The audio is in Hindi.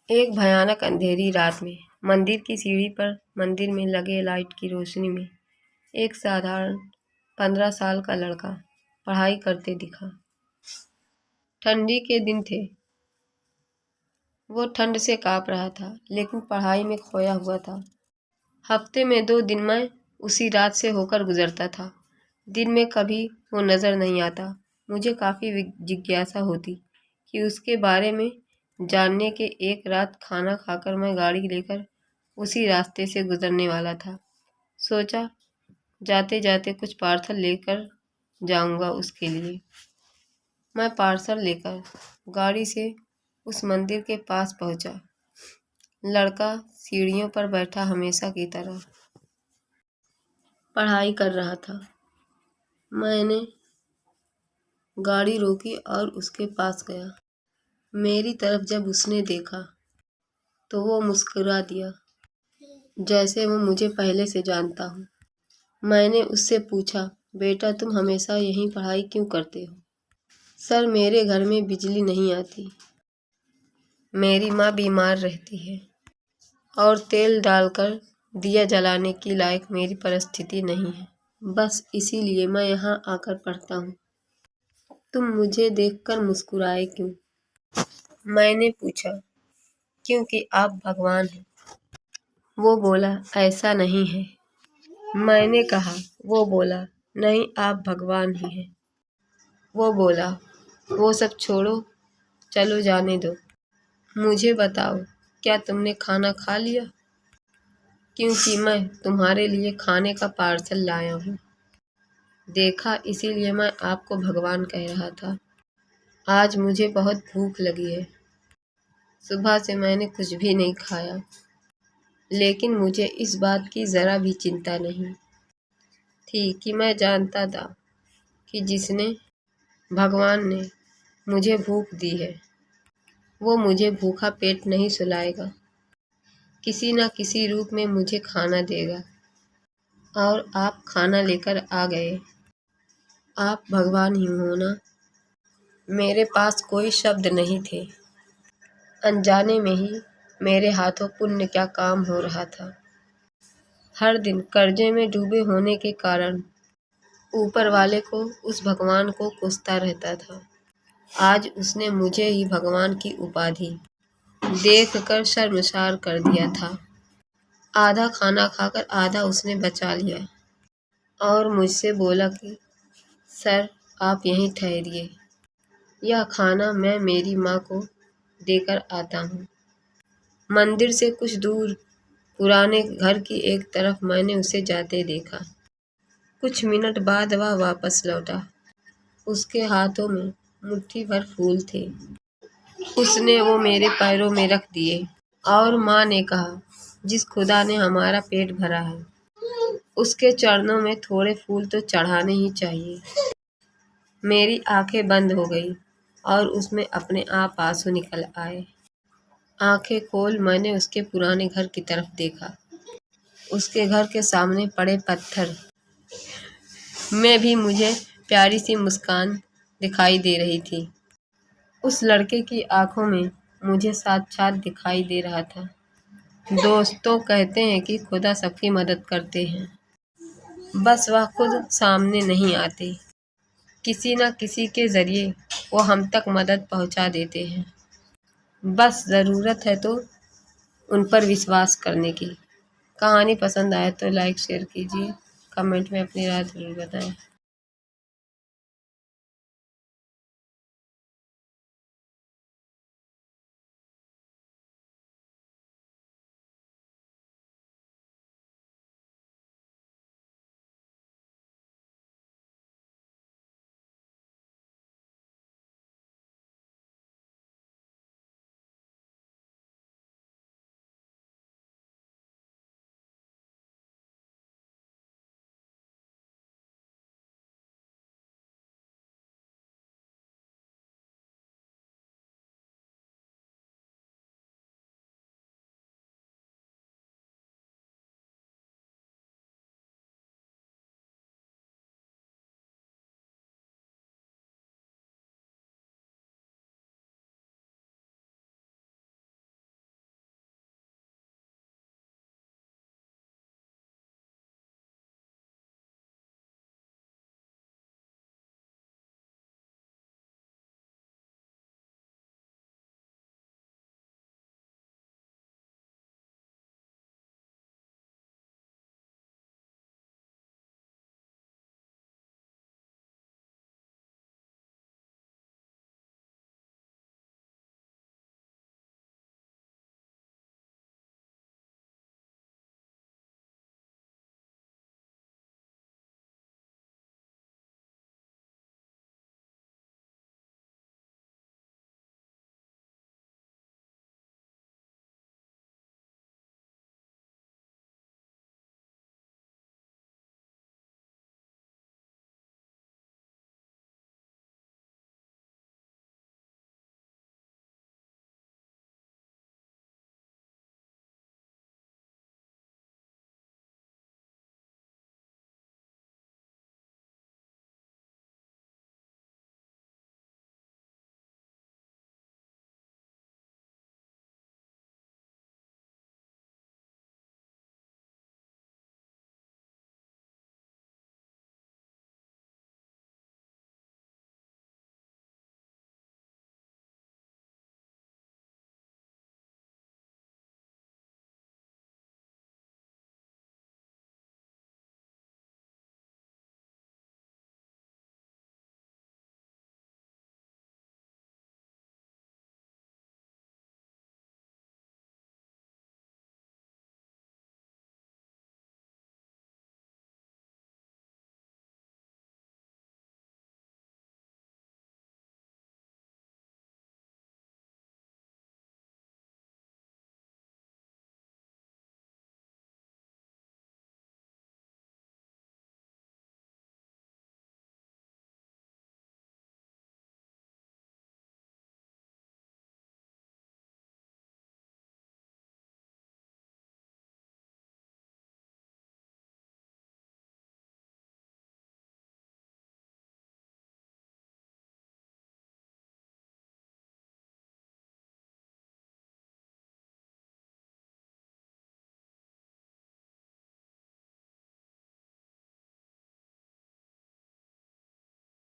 एक भयानक अंधेरी रात में मंदिर की सीढ़ी पर मंदिर में लगे लाइट की रोशनी में एक साधारण 15 साल का लड़का पढ़ाई करते दिखा। ठंडी के दिन थे। वो ठंड से काँप रहा था, लेकिन पढ़ाई में खोया हुआ था। हफ्ते में 2 दिन मैं उसी रात से होकर गुजरता था। दिन में कभी वो नज़र नहीं आता। मुझे काफ़ी जिज्ञासा होती कि उसके बारे में जानने के। एक रात खाना खाकर मैं गाड़ी लेकर उसी रास्ते से गुजरने वाला था। सोचा जाते जाते कुछ पार्सल लेकर जाऊंगा उसके लिए। मैं पार्सल लेकर गाड़ी से उस मंदिर के पास पहुंचा। लड़का सीढ़ियों पर बैठा हमेशा की तरह पढ़ाई कर रहा था। मैंने गाड़ी रोकी और उसके पास गया। मेरी तरफ जब उसने देखा तो वो मुस्कुरा दिया, जैसे वो मुझे पहले से जानता हो। मैंने उससे पूछा, बेटा तुम हमेशा यहीं पढ़ाई क्यों करते हो? सर, मेरे घर में बिजली नहीं आती। मेरी माँ बीमार रहती है और तेल डालकर दिया जलाने की लायक मेरी परिस्थिति नहीं है। बस इसीलिए मैं यहाँ आकर पढ़ता हूँ। तुम मुझे देखकर मुस्कुराए क्यों? मैंने पूछा, क्योंकि आप भगवान हैं। वो बोला, ऐसा नहीं है। मैंने कहा। वो बोला, नहीं, आप भगवान ही हैं। वो बोला, वो सब छोड़ो, चलो जाने दो। मुझे बताओ, क्या तुमने खाना खा लिया? क्योंकि मैं तुम्हारे लिए खाने का पार्सल लाया हूँ। देखा, इसीलिए मैं आपको भगवान कह रहा था। आज मुझे बहुत भूख लगी है। सुबह से मैंने कुछ भी नहीं खाया, लेकिन मुझे इस बात की ज़रा भी चिंता नहीं थी कि मैं जानता था कि जिसने भगवान ने मुझे भूख दी है, वो मुझे भूखा पेट नहीं सुलाएगा। किसी न किसी रूप में मुझे खाना देगा। और आप खाना लेकर आ गए। आप भगवान ही हो ना? मेरे पास कोई शब्द नहीं थे। अनजाने में ही मेरे हाथों पुण्य का काम हो रहा था। हर दिन कर्जे में डूबे होने के कारण ऊपर वाले को उस भगवान को कोसता रहता था। आज उसने मुझे ही भगवान की उपाधि देखकर शर्मसार कर दिया था। आधा खाना खाकर आधा उसने बचा लिया और मुझसे बोला कि सर, आप यहीं ठहरिए। यह खाना मैं मेरी माँ को देकर आता हूँ। मंदिर से कुछ दूर पुराने घर की एक तरफ मैंने उसे जाते देखा। कुछ मिनट बाद वह वापस लौटा। उसके हाथों में मुट्ठी भर फूल थे। उसने वो मेरे पैरों में रख दिए और माँ ने कहा, जिस खुदा ने हमारा पेट भरा है, उसके चरणों में थोड़े फूल तो चढ़ाने ही चाहिए। मेरी आंखें बंद हो गई और उसमें अपने आप आंसू निकल आए। आंखें खोल मैंने उसके पुराने घर की तरफ देखा। उसके घर के सामने पड़े पत्थर में भी मुझे प्यारी सी मुस्कान दिखाई दे रही थी। उस लड़के की आंखों में मुझे साक्षात दिखाई दे रहा था। दोस्तों कहते हैं कि खुदा सबकी मदद करते हैं, बस वह खुद सामने नहीं आते। किसी न किसी के ज़रिए वो हम तक मदद पहुंचा देते हैं। बस ज़रूरत है तो उन पर विश्वास करने की। कहानी पसंद आए तो लाइक शेयर कीजिए, कमेंट में अपनी राय ज़रूर बताएं।